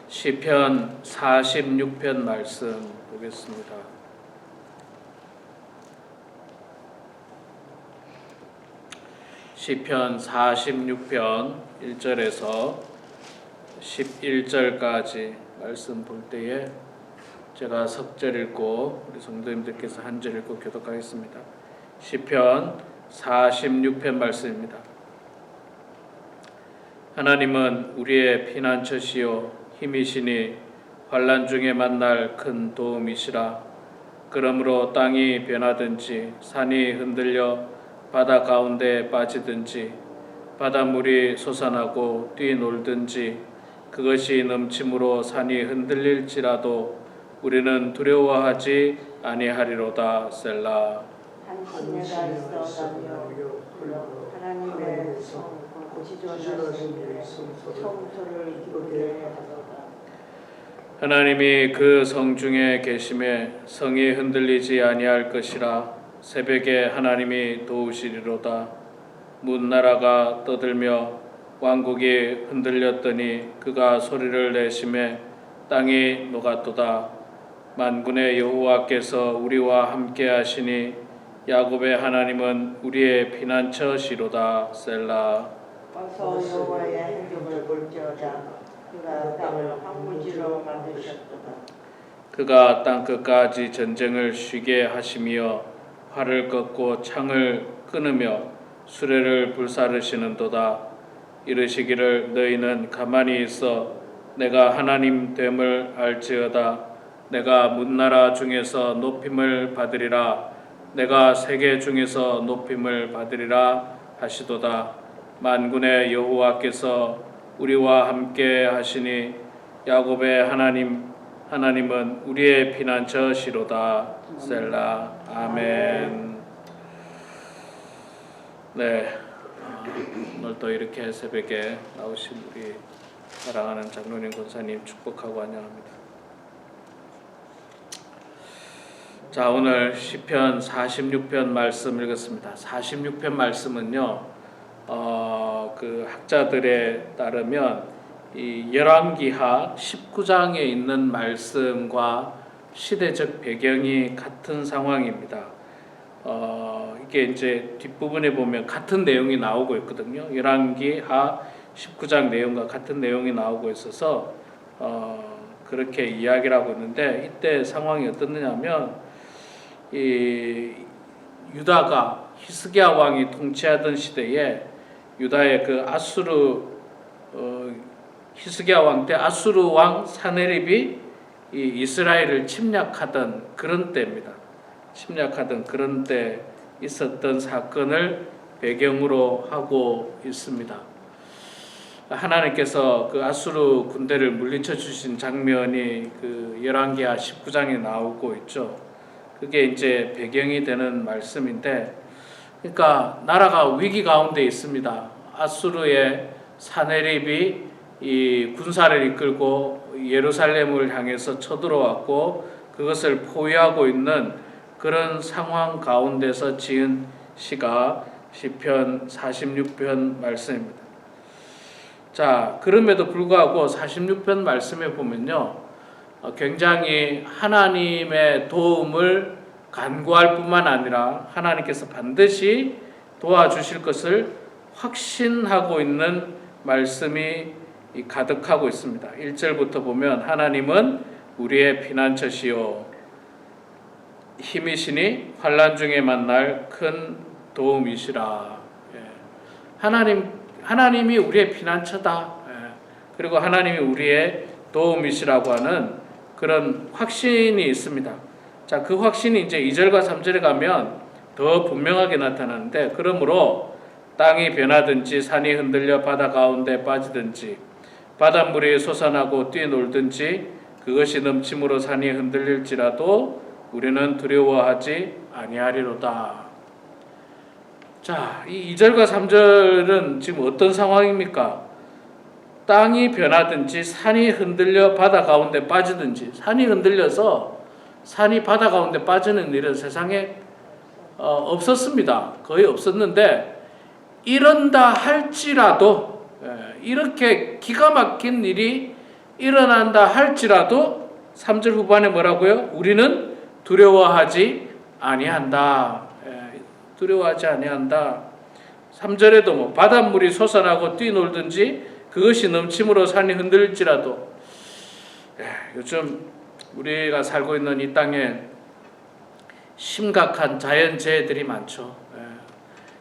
시편 46편 말씀 보겠습니다. 시편 46편 1절에서 11절까지 말씀 볼 때에 제가 석절 읽고 우리 성도님들께서 한 절 읽고 교독하겠습니다. 시편 46편 말씀입니다. 하나님은 우리의 피난처시요 힘이시니 환난 중에 만날 큰 도움이시라. 그러므로 땅이 변하든지 산이 흔들려 바다 가운데 빠지든지 바닷물이 솟아나고 뛰놀든지 그것이 넘침으로 산이 흔들릴지라도 우리는 두려워하지 아니하리로다. 셀라. 당신네가 있어가며 하나님의 지존하시니 청소를 기쁘게 하소서. 하나님이 그 성 중에 계심에 성이 흔들리지 아니할 것이라. 새벽에 하나님이 도우시리로다. 문나라가 떠들며 왕국이 흔들렸더니 그가 소리를 내심에 땅이 녹았도다. 만군의 여호와께서 우리와 함께 하시니 야곱의 하나님은 우리의 피난처시로다. 셀라. 어서 여호와의 행적을 볼지어다. 그가 땅을 황무지로 만드셨도다. 그가 땅끝까지 전쟁을 쉬게 하시며 활을 꺾고 창을 끊으며 수레를 불사르시는도다. 이르시기를 너희는 가만히 있어 내가 하나님 됨을 알지어다. 내가 문나라 중에서 높임을 받으리라. 내가 세계 중에서 높임을 받으리라 하시도다. 만군의 여호와께서 우리와 함께 하시니 야곱의 하나님은 우리의 피난처시로다. 셀라. 아멘. 네, 오늘 또 이렇게 새벽에 나오신 우리 사랑하는 장로님 권사님 축복하고 환영합니다. 자, 오늘 시편 46편 말씀 읽었습니다. 46편 말씀은요, 그 학자들에 따르면 이 열왕기하 19장에 있는 말씀과 시대적 배경이 같은 상황입니다. 이게 이제 뒷부분에 보면 같은 내용이 나오고 있거든요. 열왕기하 19장 내용과 같은 내용이 나오고 있어서 그렇게 이야기를 하고 있는데, 이때 상황이 어떻느냐면 이 유다가 히스기야 왕이 통치하던 시대에 유다의 그 히스기야 왕 때 아수르 왕 사네립이 이 이스라엘을 침략하던 그런 때입니다. 침략하던 그런 때 있었던 사건을 배경으로 하고 있습니다. 하나님께서 그 아수르 군대를 물리쳐 주신 장면이 그 열왕기하 19장에 나오고 있죠. 그게 이제 배경이 되는 말씀인데, 그러니까 나라가 위기 가운데 있습니다. 아수르의 사네립이 이 군사를 이끌고 예루살렘을 향해서 쳐들어왔고 그것을 포위하고 있는 그런 상황 가운데서 지은 시가 시편 46편 말씀입니다. 자, 그럼에도 불구하고 46편 말씀에 보면요, 굉장히 하나님의 도움을 간구할 뿐만 아니라 하나님께서 반드시 도와주실 것을 확신하고 있는 말씀이 가득하고 있습니다. 1절부터 보면 하나님은 우리의 피난처시요 힘이시니 환난 중에 만날 큰 도움이시라. 하나님이 우리의 피난처다. 그리고 하나님이 우리의 도움이시라고 하는 그런 확신이 있습니다. 자, 그 확신이 이제 2절과 3절에 가면 더 분명하게 나타나는데, 그러므로 땅이 변하든지 산이 흔들려 바다 가운데 빠지든지 바닷물이 솟아나고 뛰놀든지 그것이 넘침으로 산이 흔들릴지라도 우리는 두려워하지 아니하리로다. 자, 이 2절과 3절은 지금 어떤 상황입니까? 땅이 변하든지 산이 흔들려 바다 가운데 빠지든지, 산이 흔들려서 산이 바다 가운데 빠지는 일은 세상에 없었습니다. 거의 없었는데, 이런다 할지라도 이렇게 기가 막힌 일이 일어난다 할지라도 3절 후반에 뭐라고요? 우리는 두려워하지 아니한다. 두려워하지 아니한다. 3절에도 뭐 바닷물이 솟아나고 뛰놀든지 그것이 넘침으로 산이 흔들릴지라도 요즘 우리가 살고 있는 이 땅에 심각한 자연재해들이 많죠.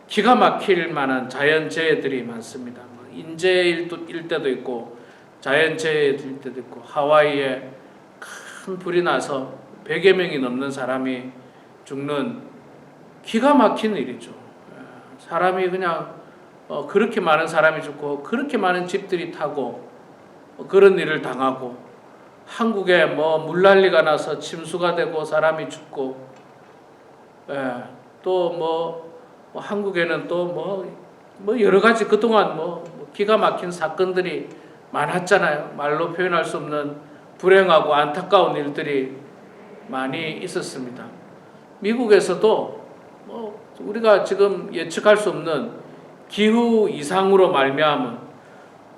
기가 막힐 만한 자연재해들이 많습니다. 인재일 때도 있고 자연재해일 때도 있고 하와이에 큰 불이 나서 100여 명이 넘는 사람이 죽는 기가 막힌 일이죠. 사람이 그냥 그렇게 많은 사람이 죽고 그렇게 많은 집들이 타고 그런 일을 당하고 한국에 뭐 물난리가 나서 침수가 되고 사람이 죽고 또 뭐 한국에는 또 뭐 여러 가지 그동안 뭐 기가 막힌 사건들이 많았잖아요. 말로 표현할 수 없는 불행하고 안타까운 일들이 많이 있었습니다. 미국에서도 뭐 우리가 지금 예측할 수 없는 기후 이상으로 말미암은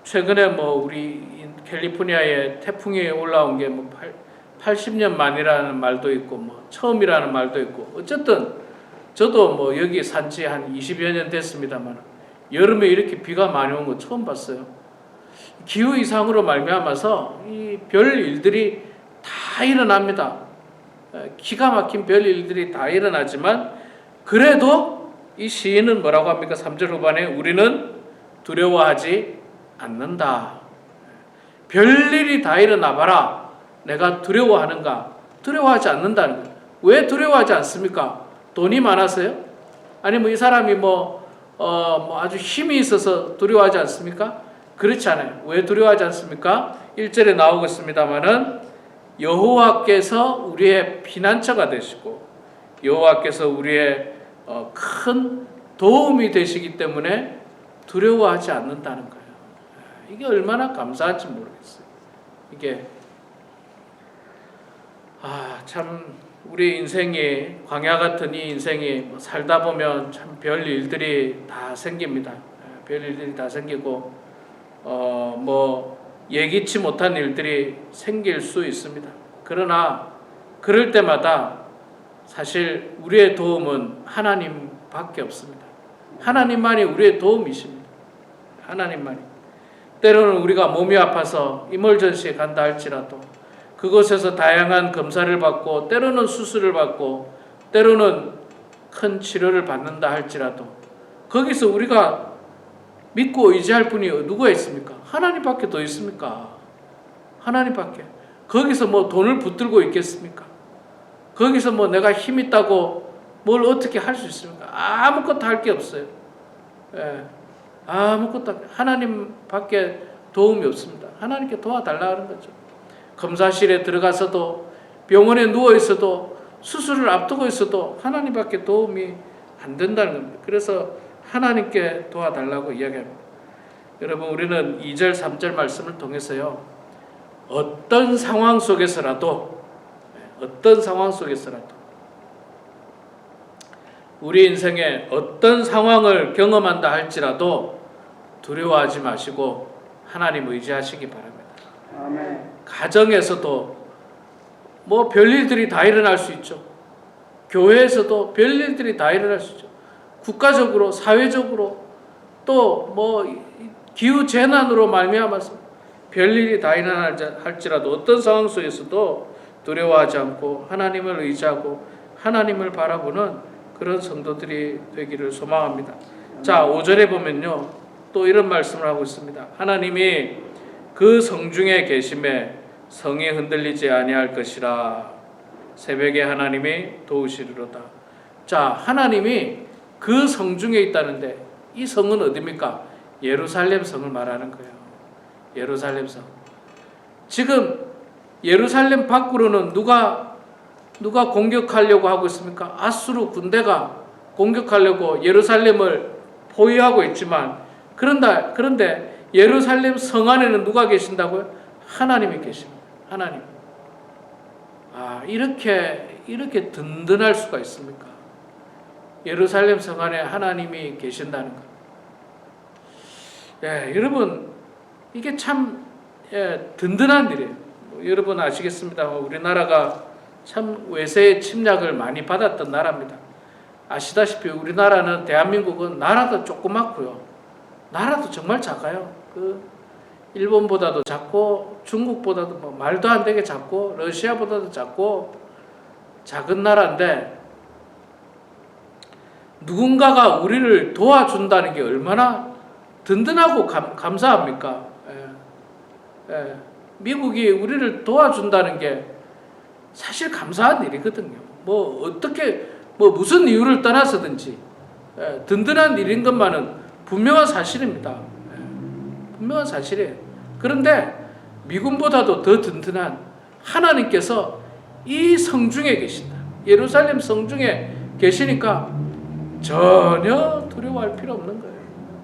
최근에 뭐 우리 캘리포니아에 태풍이 올라온 게 뭐 80년 만이라는 말도 있고 뭐 처음이라는 말도 있고 어쨌든 저도 뭐 여기 산지 한 20여 년 됐습니다만 여름에 이렇게 비가 많이 온 거 처음 봤어요. 기후 이상으로 말미암아서 이 별 일들이 다 일어납니다. 기가 막힌 별 일들이 다 일어나지만 그래도 이 시인은 뭐라고 합니까? 3절 후반에 우리는 두려워하지 않는다. 별일이 다 일어나 봐라. 내가 두려워하는가? 두려워하지 않는다는 거예요. 왜 두려워하지 않습니까? 돈이 많아서요? 아니면 이 사람이 뭐 아주 힘이 있어서 두려워하지 않습니까? 그렇지 않아요. 왜 두려워하지 않습니까? 1절에 나오고 있습니다만은 여호와께서 우리의 피난처가 되시고 여호와께서 우리의 큰 도움이 되시기 때문에 두려워하지 않는다는 거예요. 이게 얼마나 감사한지 모르겠어요. 이게 참 우리 인생이 광야 같은 이 인생이 살다 보면 참 별 일들이 다 생깁니다. 별 일들이 다 생기고 뭐 예기치 못한 일들이 생길 수 있습니다. 그러나 그럴 때마다 사실 우리의 도움은 하나님밖에 없습니다. 하나님만이 우리의 도움이십니다. 하나님만이. 때로는 우리가 몸이 아파서 이멀전시에 간다 할지라도 그곳에서 다양한 검사를 받고 때로는 수술을 받고 때로는 큰 치료를 받는다 할지라도 거기서 우리가 믿고 의지할 분이 누가 있습니까? 하나님밖에 더 있습니까? 하나님밖에. 거기서 뭐 돈을 붙들고 있겠습니까? 거기서 뭐 내가 힘 있다고 뭘 어떻게 할 수 있습니까? 아무것도 할 게 없어요. 아무것도 하나님밖에 도움이 없습니다. 하나님께 도와달라는 거죠. 검사실에 들어가서도 병원에 누워 있어도 수술을 앞두고 있어도 하나님밖에 도움이 안 된다는 겁니다. 그래서 하나님께 도와달라고 이야기합니다. 여러분 우리는 2절 3절 말씀을 통해서요. 어떤 상황 속에서라도 우리 인생에 어떤 상황을 경험한다 할지라도 두려워하지 마시고 하나님 의지하시기 바랍니다. 아멘. 가정에서도 뭐 별일들이 다 일어날 수 있죠. 교회에서도 별일들이 다 일어날 수 있죠. 국가적으로, 사회적으로 또 뭐 기후 재난으로 말미암아서 별일이 다 일어날 할지라도 어떤 상황 속에서도 두려워하지 않고 하나님을 의지하고 하나님을 바라보는 그런 성도들이 되기를 소망합니다. 자, 5절에 보면요. 또 이런 말씀을 하고 있습니다. 하나님이 그 성중에 계심에 성이 흔들리지 아니할 것이라. 새벽에 하나님이 도우시리로다. 자, 하나님이 그 성중에 있다는데 이 성은 어디입니까? 예루살렘 성을 말하는 거예요. 예루살렘 성. 지금 예루살렘 밖으로는 누가 공격하려고 하고 있습니까? 아수르 군대가 공격하려고 예루살렘을 포위하고 있지만 그런데 예루살렘 성 안에는 누가 계신다고요? 하나님이 계십니다. 하나님. 이렇게 든든할 수가 있습니까? 예루살렘 성 안에 하나님이 계신다는 것. 여러분 이게 참 든든한 일이에요. 여러분 아시겠습니다. 우리나라가 참 외세의 침략을 많이 받았던 나라입니다. 아시다시피 우리나라는 대한민국은 나라도 조그맣고요. 나라도 정말 작아요. 일본보다도 작고 중국보다도 뭐 말도 안 되게 작고 러시아보다도 작고 작은 나라인데 누군가가 우리를 도와준다는 게 얼마나 든든하고 감사합니까? 미국이 우리를 도와준다는 게 사실 감사한 일이거든요. 무슨 이유를 떠나서든지 든든한 일인 것만은 분명한 사실입니다. 분명한 사실이에요. 그런데 미군보다도 더 든든한 하나님께서 이 성중에 계신다. 예루살렘 성중에 계시니까 전혀 두려워할 필요 없는 거예요.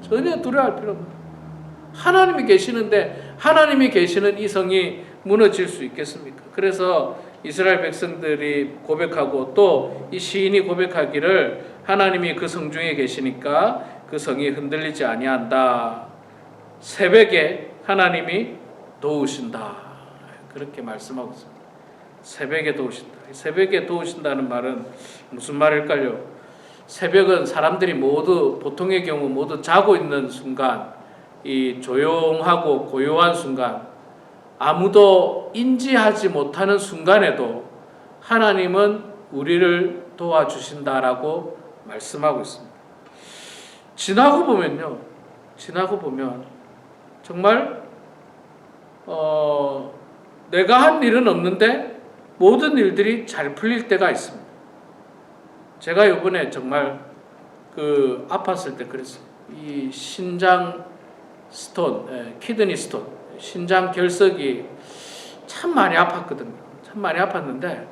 전혀 두려워할 필요 없는 거예요. 하나님이 계시는데 하나님이 계시는 이 성이 무너질 수 있겠습니까? 그래서 이스라엘 백성들이 고백하고 또 이 시인이 고백하기를 하나님이 그 성중에 계시니까 그 성이 흔들리지 아니한다. 새벽에 하나님이 도우신다. 그렇게 말씀하고 있습니다. 새벽에 도우신다. 새벽에 도우신다는 말은 무슨 말일까요? 새벽은 사람들이 모두 보통의 경우 모두 자고 있는 순간, 이 조용하고 고요한 순간, 아무도 인지하지 못하는 순간에도 하나님은 우리를 도와주신다라고 말씀하고 있습니다. 지나고 보면 정말 내가 한 일은 없는데 모든 일들이 잘 풀릴 때가 있습니다. 제가 이번에 정말 아팠을 때 그랬어요. 이 신장 스톤, 키드니 스톤, 신장 결석이 참 많이 아팠거든요. 참 많이 아팠는데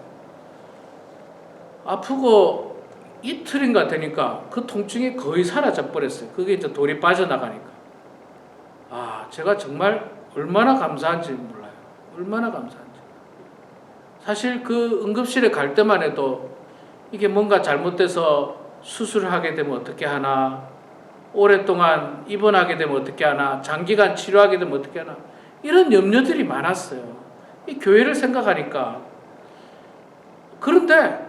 아프고 이틀인가 되니까 그 통증이 거의 사라져 버렸어요. 그게 이제 돌이 빠져나가니까. 제가 정말 얼마나 감사한지 몰라요. 얼마나 감사한지. 사실 그 응급실에 갈 때만 해도 이게 뭔가 잘못돼서 수술을 하게 되면 어떻게 하나, 오랫동안 입원하게 되면 어떻게 하나, 장기간 치료하게 되면 어떻게 하나, 이런 염려들이 많았어요. 이 교회를 생각하니까. 그런데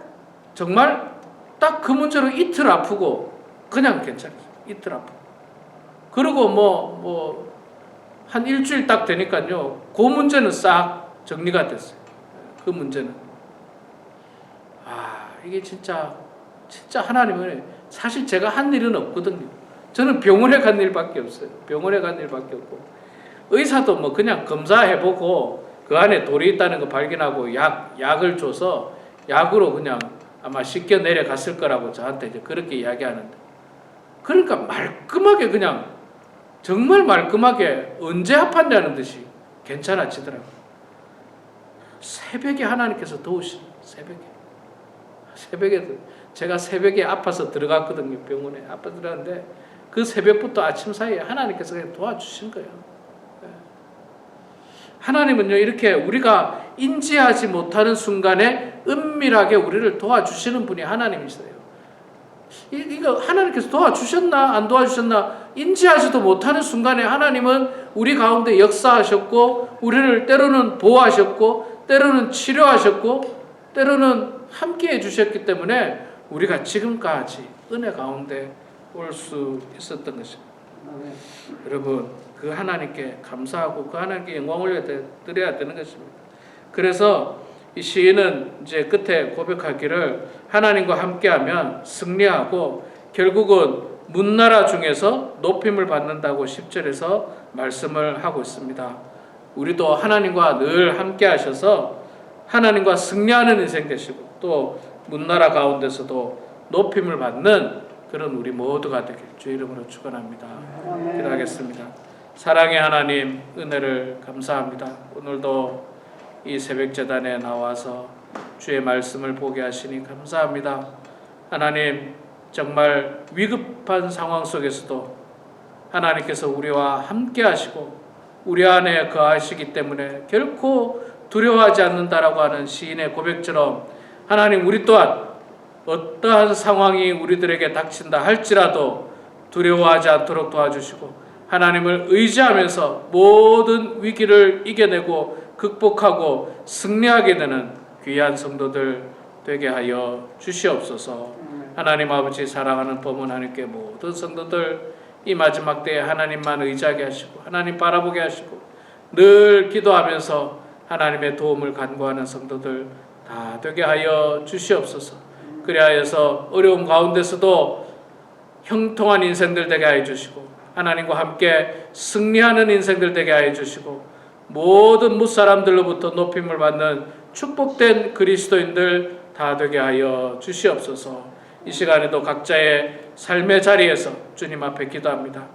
정말 딱 그 문제로 이틀 아프고 그냥 괜찮았어요. 이틀 아프고. 그리고 한 일주일 딱 되니까요, 그 문제는 싹 정리가 됐어요. 그 문제는. 이게 진짜 하나님은, 사실 제가 한 일은 없거든요. 저는 병원에 간 일밖에 없어요. 병원에 간 일밖에 없고, 의사도 그냥 검사해보고 그 안에 돌이 있다는 거 발견하고 약을 줘서 약으로 그냥 아마 씻겨 내려갔을 거라고 저한테 이제 그렇게 이야기하는데, 그러니까 말끔하게 그냥 정말 말끔하게 언제 아팠냐는 듯이 괜찮아지더라고요. 새벽에 하나님께서 도우신, 새벽에 제가 새벽에 아파서 들어갔거든요. 병원에 아파 들어갔는데 그 새벽부터 아침 사이에 하나님께서 그냥 도와주신 거예요. 하나님은요, 이렇게 우리가 인지하지 못하는 순간에 은밀하게 우리를 도와주시는 분이 하나님이세요. 이거 하나님께서 도와주셨나 안 도와주셨나 인지하지도 못하는 순간에 하나님은 우리 가운데 역사하셨고, 우리를 때로는 보호하셨고, 때로는 치료하셨고, 때로는 함께 해주셨기 때문에 우리가 지금까지 은혜 가운데 올 수 있었던 것입니다. 여러분, 그 하나님께 감사하고 그 하나님께 영광을 드려야 되는 것입니다. 그래서 이 시인은 이제 끝에 고백하기를 하나님과 함께하면 승리하고 결국은 문나라 중에서 높임을 받는다고 10절에서 말씀을 하고 있습니다. 우리도 하나님과 늘 함께하셔서 하나님과 승리하는 인생 되시고 또 문나라 가운데서도 높임을 받는 그런 우리 모두가 되길 주의 이름으로 축원합니다. 기도하겠습니다. 사랑의 하나님, 은혜를 감사합니다. 오늘도 이 새벽재단에 나와서 주의 말씀을 보게 하시니 감사합니다. 하나님, 정말 위급한 상황 속에서도 하나님께서 우리와 함께 하시고 우리 안에 거하시기 때문에 결코 두려워하지 않는다라고 하는 시인의 고백처럼 하나님, 우리 또한 어떠한 상황이 우리들에게 닥친다 할지라도 두려워하지 않도록 도와주시고 하나님을 의지하면서 모든 위기를 이겨내고 극복하고 승리하게 되는 귀한 성도들 되게 하여 주시옵소서. 하나님 아버지 사랑하는 범은 하나님께 모든 성도들 이 마지막 때에 하나님만 의지하게 하시고 하나님 바라보게 하시고 늘 기도하면서 하나님의 도움을 간구하는 성도들 다 되게 하여 주시옵소서. 그리하여서 어려움 가운데서도 형통한 인생들 되게 하여 주시고 하나님과 함께 승리하는 인생들 되게 하여 주시고 모든 무사람들로부터 높임을 받는 축복된 그리스도인들 다 되게 하여 주시옵소서. 이 시간에도 각자의 삶의 자리에서 주님 앞에 기도합니다.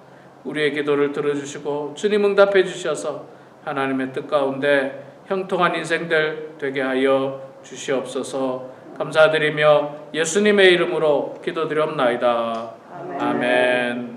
우리의 기도를 들어주시고 주님 응답해 주셔서 하나님의 뜻 가운데 형통한 인생들 되게 하여 주시옵소서. 감사드리며 예수님의 이름으로 기도드리옵나이다. 아멘.